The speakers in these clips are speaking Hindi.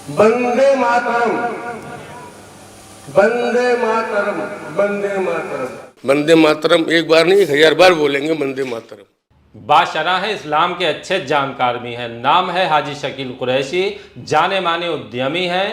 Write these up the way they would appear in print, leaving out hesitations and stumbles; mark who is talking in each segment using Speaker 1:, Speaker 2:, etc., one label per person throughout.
Speaker 1: वंदे मातरम, वंदे मातरम, वंदे मातरम। वंदे मातरम एक बार नहीं 1000 बार बोलेंगे वंदे मातरम।
Speaker 2: बाशरा है, इस्लाम के अच्छे जानकार भी हैं। नाम है हाजी शकील कुरैशी, जाने माने उद्यमी हैं।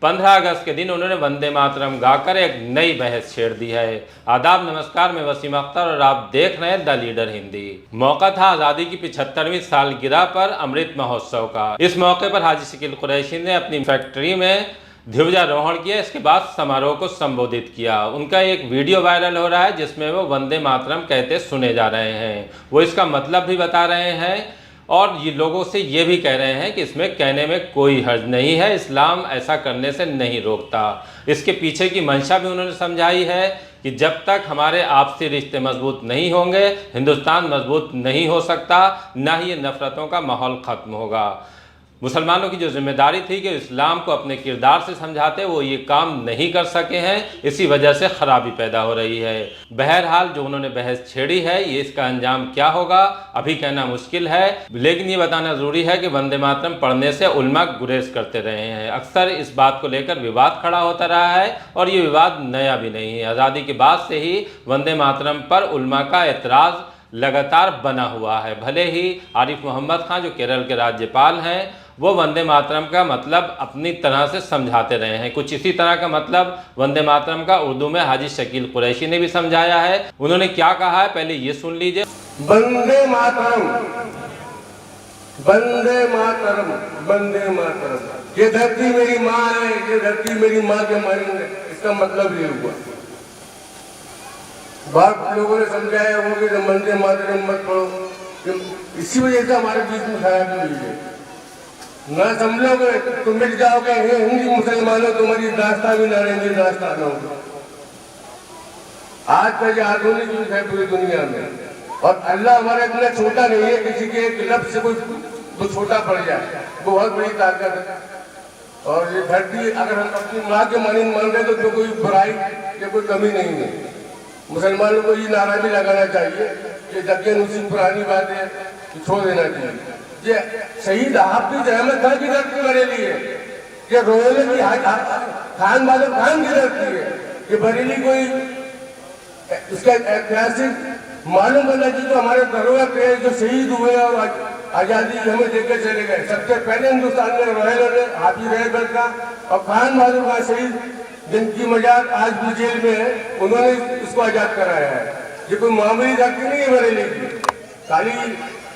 Speaker 2: 15 अगस्त के दिन उन्होंने वंदे मातरम गाकर एक नई बहस छेड़ दी है। आदाब, नमस्कार, मैं वसीम अख्तर और आप देख रहे हैं द लीडर हिंदी। मौका था आज़ादी की 75वीं सालगिरह पर अमृत महोत्सव का। इस मौके पर हाजी शकील कुरैशी ने अपनी फैक्ट्री में ध्वजारोहण किया। इसके बाद समारोह को संबोधित किया। उनका एक वीडियो वायरल हो रहा है जिसमें वो वंदे मातरम कहते सुने जा रहे हैं। वो इसका मतलब भी बता रहे हैं और ये लोगों से ये भी कह रहे हैं कि इसमें कहने में कोई हर्ज नहीं है, इस्लाम ऐसा करने से नहीं रोकता। इसके पीछे की मंशा भी उन्होंने समझाई है कि जब तक हमारे आपसी रिश्ते मजबूत नहीं होंगे, हिंदुस्तान मजबूत नहीं हो सकता, ना ही ये नफरतों का माहौल ख़त्म होगा। मुसलमानों की जो जिम्मेदारी थी कि इस्लाम को अपने किरदार से समझाते, वो ये काम नहीं कर सके हैं। इसी वजह से खराबी पैदा हो रही है। बहरहाल जो उन्होंने बहस छेड़ी है, ये इसका अंजाम क्या होगा अभी कहना मुश्किल है, लेकिन ये बताना ज़रूरी है कि वंदे मातरम पढ़ने से उलमा गुरेज करते रहे हैं। अक्सर इस बात को लेकर विवाद खड़ा होता रहा है और ये विवाद नया भी नहीं है। आज़ादी के बाद से ही वंदे मातरम पर उलमा का एतराज़ लगातार बना हुआ है। भले ही आरिफ मोहम्मद खान जो केरल के राज्यपाल हैं, वो वंदे मातरम का मतलब अपनी तरह से समझाते रहे हैं। कुछ इसी तरह का मतलब वंदे मातरम का उर्दू में हाजी शकील कुरैशी ने भी समझाया है। उन्होंने क्या कहा है पहले ये सुन लीजिए।
Speaker 1: वंदे मातरम, वंदे मातरम, वंदे मातरम। ये धरती मेरी माँ है, ये धरती मेरी माँ के मन है। इसका मतलब ये हुआ। बाप लोगों ने समझाया हो कि वंदे मातरम मत पढ़ो, इसी वजह से हमारे बीच में खराबी हुई है। ना समझोगे तो मिट जाओगे। हिंदी मुसलमानों, तुम्हारी दास्तां भी ना रहेंगी, दास्तां ना होगी। आज का जो आधुनिक युग है पूरी दुनिया में, और अल्लाह हमारा इतना छोटा नहीं है किसी के एक लफ्ज से कोई तो छोटा पड़ जाए, बहुत बड़ी ताकत है। और ये धरती अगर हम अपनी माँ के मानिंद मान रहे तो कोई बुराई या कोई कमी नहीं है। मुसलमानों को ये नारा भी लगाना चाहिए कि जगह उसी पुरानी बात है, छोड़ देना चाहिए। ये शहीद हाफिज अहमद खान की धरती बरेली है, ये रोहले की खान बादल खान की धरती है। ये बरेली कोई इसका ऐतिहासिक मालूम करना चाहिए। जो हमारे धरोहर पे जो शहीद हुए और आजादी हमें देकर चले गए, सबसे पहले हिंदुस्तान में रोहले हाफिज अहमद का और खान बहादुर का शहीद, जिनकी मजाक आज भी जेल में है, उन्होंने इसको आजाद कराया है। ये कोई मामूली धरती नहीं है बरेली की। खाली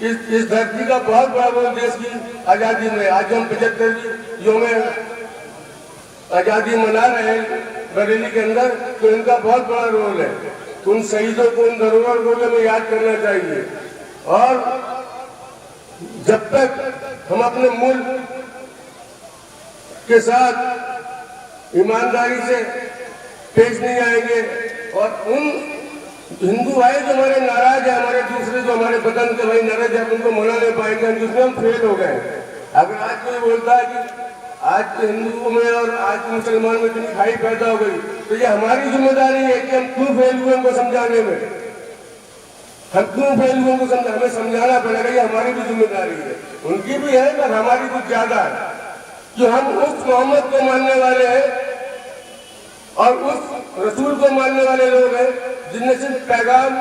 Speaker 1: इस धरती का बहुत बड़ा रोल देश की आजादी में। आज हम 75 योम आजादी मना रहे हैं बरेली के अंदर, तो इनका बहुत बड़ा रोल है। उन शहीदों को, उन धरोहर को हमें याद करना चाहिए। और जब तक हम अपने मुल्क के साथ ईमानदारी से पेश नहीं आएंगे, और उन हिंदू भाई जो हमारे नाराज है, हमारे दूसरे जो हमारे बदन के भाई नाराज है, उनको मना नहीं पाएंगे, जिसमें हम फेल हो गए। अगर आज कोई बोलता है कि आज के हिंदुओं में और आज के मुसलमान में इतनी खाई पैदा हो गई, तो ये हमारी जिम्मेदारी है कि हम क्यों फेल हुए उनको समझाने में। हम क्यों फेल हुए उनको हमें समझाना पड़ेगा, ये हमारी भी जिम्मेदारी है। उनकी भी है पर हमारी कुछ ज्यादा है कि हम उस मोहम्मद को मानने वाले हैं और उस रसूल को मानने वाले लोग हैं जिनने सिर्फ पैगाम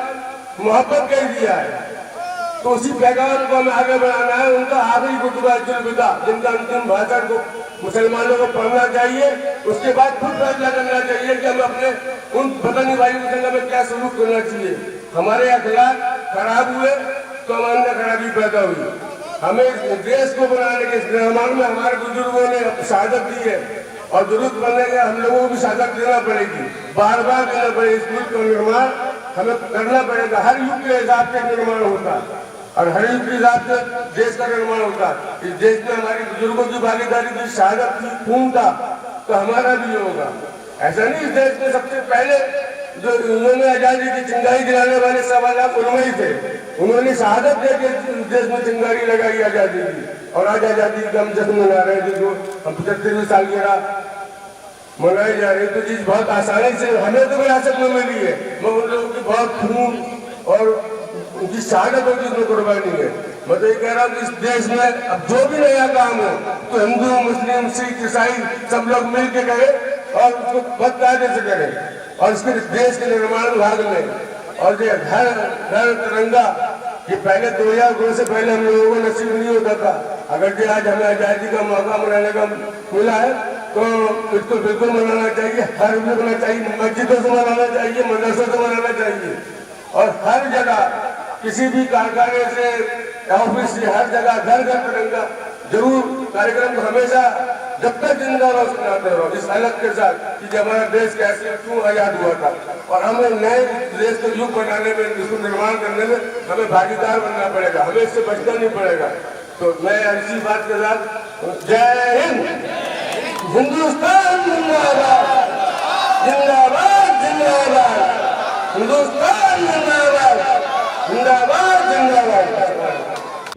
Speaker 1: मोहब्बत कह दिया है। तो उसी पैगाम को हमें आगे बढ़ाना है। उनका आखिरी खुतबा जुल्बिदा, जिनका अंतिम भाषण को मुसलमानों को पढ़ना चाहिए, उसके बाद खुद फैसला करना चाहिए कि हमें अपने उन बदनी भाई के संग में क्या सलूक करना चाहिए। हमारे अखलाक खराब हुए तो हमारे अंदर खराबी पैदा हुई। हमें इस देश को बनाने के निर्माण में हमारे बुजुर्गों ने शहादत दी है, और जरूरत पड़ने के हम लोगों को भी शहादत देना पड़ेगी, बार बार देना पड़ेगा। इस मुल्क का निर्माण हमें करना पड़ेगा। हर युग के हिसाब से निर्माण होता है और हर युग के हिसाब से देश का निर्माण होता है। इस देश में हमारे बुजुर्गों की भागीदारी थी, शहादत थी, खून था, तो हमारा भी होगा। ऐसा नहीं, इस देश में सबसे पहले जो उन्होंने आजादी की चिंगारी दिलाने वाले 1.25 लाख उलमा ही थे। उन्होंने शहादत दे के देश में चिंगारी लगाई आजादी की, और आज आजादी का हम जश्न मना रहे हैं, जिसको हम 75वीं सालगिरह मनाई जा रही। तो चीज बहुत आसानी से हमें तो विरासत में मिली है, मगर उन लोगों की बहुत खून और उनकी शहादत होगी, उसमें कुर्बानी है। मैं तो ये कह रहा हूँ कि इस देश में अब जो भी नया काम हो तो हिंदू, मुस्लिम, सिख, ईसाई सब लोग मिल के करें और उसको बदकायदे से करें और इसके देश के निर्माण में भाग लें। और ये घर घर तिरंगा ये पहले 2002 से पहले हम लोगों को नसीब नहीं होता था। अगर जो आज हमें आजादी का मौका मनाने का मिला है तो इसको बिल्कुल मनाना चाहिए, हर मनाना चाहिए, मस्जिदों से मनाना चाहिए, मदरसों से मनाना चाहिए और हर जगह किसी भी कारखाने से ऑफिस से हर जगह घर घर तिरंगा जरूर कार्यक्रम को हमेशा जब तक जिंदा रहो सुनाते रहो इस अलग के साथ कि हमारा देश कैसे क्यों आजाद हुआ था और हमें नए देश को युग बनाने में, इसको निर्माण करने में हमें भागीदार बनना पड़ेगा, हमें इससे बचना नहीं पड़ेगा। तो मैं इसी बात के साथ जय हिंद, हिंदुस्तान जिंदाबाद, जिंदाबाद जिंदाबाद, हिंदुस्तान जिंदाबाद, जिंदाबाद जिंदाबाद।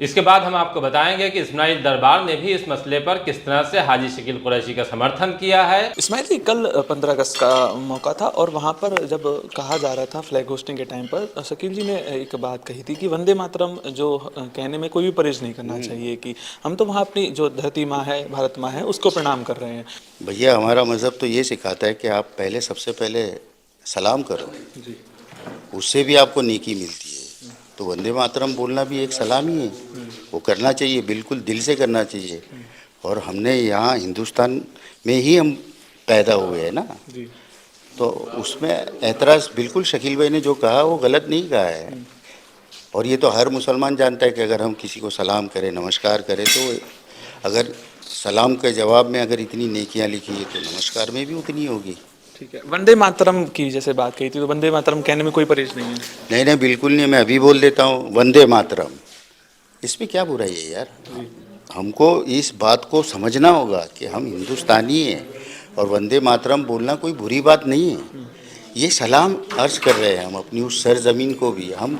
Speaker 2: इसके बाद हम आपको बताएंगे कि इस्माइल दरबार ने भी इस मसले पर किस तरह से हाजी शकील कुरैशी का समर्थन किया है।
Speaker 3: इस्माइल जी, कल 15 अगस्त का मौका था और वहाँ पर जब कहा जा रहा था फ्लैग होस्टिंग के टाइम पर शकील जी ने एक बात कही थी कि वंदे मातरम जो कहने में कोई भी परहेज नहीं करना चाहिए, कि हम तो वहाँ अपनी जो धरती माँ है, भारत माँ है, उसको प्रणाम कर रहे हैं।
Speaker 4: भैया हमारा मज़हब तो ये सिखाता है कि आप पहले सबसे पहले सलाम करो
Speaker 3: जी,
Speaker 4: उससे भी आपको नेकी मिलती है। तो वंदे मातरम बोलना भी एक सलाम ही है, वो करना चाहिए, बिल्कुल दिल से करना चाहिए। और हमने यहाँ हिंदुस्तान में ही हम पैदा हुए हैं ना, तो उसमें एतराज़ बिल्कुल शकील भाई ने जो कहा वो गलत नहीं कहा है। और ये तो हर मुसलमान जानता है कि अगर हम किसी को सलाम करें, नमस्कार करें, तो अगर सलाम के जवाब में अगर इतनी नेकियां लिखी है तो नमस्कार में भी उतनी होगी।
Speaker 3: ठीक है। वंदे मातरम की जैसे बात कही थी, तो वंदे मातरम कहने में कोई परहेज नहीं है?
Speaker 4: नहीं नहीं, बिल्कुल नहीं। मैं अभी बोल देता हूँ वंदे मातरम, इसमें क्या बुराई है यार? हमको इस बात को समझना होगा कि हम हिंदुस्तानी हैं और वंदे मातरम बोलना कोई बुरी बात नहीं है। ये सलाम अर्ज कर रहे हैं हम अपनी उस सरजमीन को भी। हम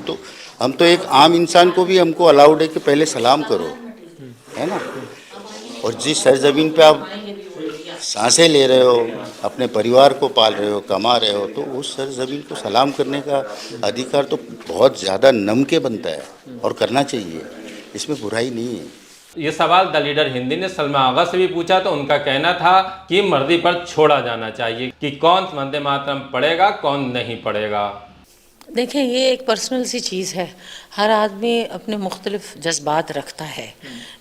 Speaker 4: तो एक आम इंसान को भी हमको अलाउड है कि पहले सलाम करो, है ना। और जिस सरजमीन पे आप सांसें ले रहे हो, अपने परिवार को पाल रहे हो, कमा रहे हो, तो उस सरजमीन को सलाम करने का अधिकार तो बहुत ज़्यादा नम के बनता है और करना चाहिए, इसमें बुराई नहीं है।
Speaker 2: ये सवाल द लीडर हिंदी ने सलमा आगा से भी पूछा तो उनका कहना था कि मर्जी पर छोड़ा जाना चाहिए कि कौन वंदे मातरम पढ़ेगा, कौन नहीं पढ़ेगा।
Speaker 5: देखें, ये एक पर्सनल सी चीज़ है, हर आदमी अपने मुख्तलिफ जज्बात रखता है।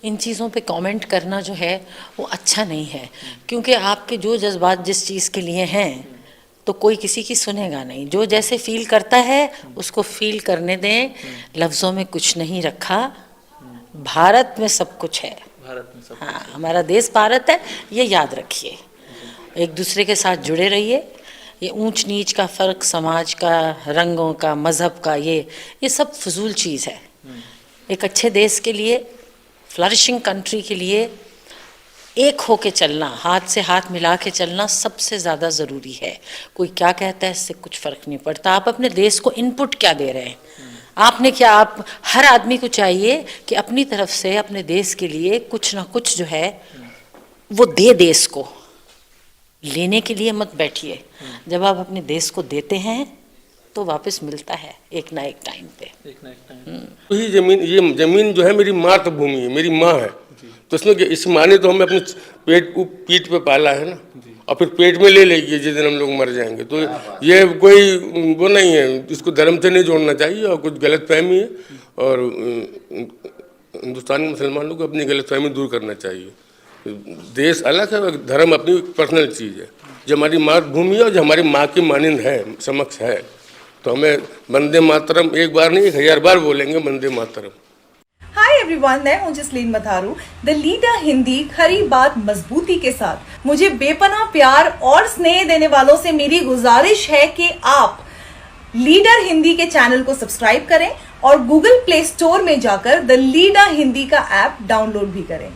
Speaker 5: इन चीज़ों पे कमेंट करना जो है वो अच्छा नहीं है, क्योंकि आपके जो जज्बात जिस चीज़ के लिए हैं तो कोई किसी की सुनेगा नहीं। जो जैसे फील करता है उसको फील करने दें। लफ्ज़ों में कुछ नहीं रखा, भारत में सब कुछ है।
Speaker 3: भारत में सब,
Speaker 5: हाँ, हमारा देश भारत है, ये याद रखिए। एक दूसरे के साथ जुड़े रहिए। ये ऊंच नीच का फ़र्क, समाज का, रंगों का, मज़हब का, ये सब फजूल चीज़ है। एक अच्छे देश के लिए, फ्लरिशिंग कंट्री के लिए एक होके चलना, हाथ से हाथ मिला के चलना सबसे ज़्यादा ज़रूरी है। कोई क्या कहता है इससे कुछ फ़र्क नहीं पड़ता। आप अपने देश को इनपुट क्या दे रहे हैं? आपने क्या, आप हर आदमी को चाहिए कि अपनी तरफ से अपने देश के लिए कुछ ना कुछ जो है वो दे। देश को लेने के लिए मत बैठिए। जब आप अपने देश को देते हैं तो वापस मिलता है एक ना एक टाइम पे।
Speaker 1: तो ये जमीन जो है मेरी मातृभूमि है, मेरी माँ है। तो इसमें इस माँ ने तो हमें अपने पीठ पे पाला है ना, और फिर पेट में ले लेगी जिस दिन हम लोग मर जाएंगे। तो ये कोई वो नहीं है, इसको धर्म से नहीं जोड़ना चाहिए और कुछ गलत फहमी है। और हिंदुस्तानी मुसलमानों को अपनी गलत फहमी दूर करना चाहिए। देश अलग है, धर्म अपनी पर्सनल चीज़ है। जो हमारी मातृभूमि है और जो हमारी माँ की मानिंद है, समक्ष है, तो हमें वंदे मातरम एक बार नहीं 1000 बार बोलेंगे वंदे मातरम।
Speaker 6: हाय एवरीवन, मैं हूं जसलीन मथारू, द लीडर हिंदी। खरी बात मजबूती के साथ मुझे बेपनाह प्यार और स्नेह देने वालों से मेरी गुजारिश है कि आप लीडर हिंदी के चैनल को सब्सक्राइब करें और गूगल प्ले स्टोर में जाकर द लीडर हिंदी का ऐप डाउनलोड भी करें।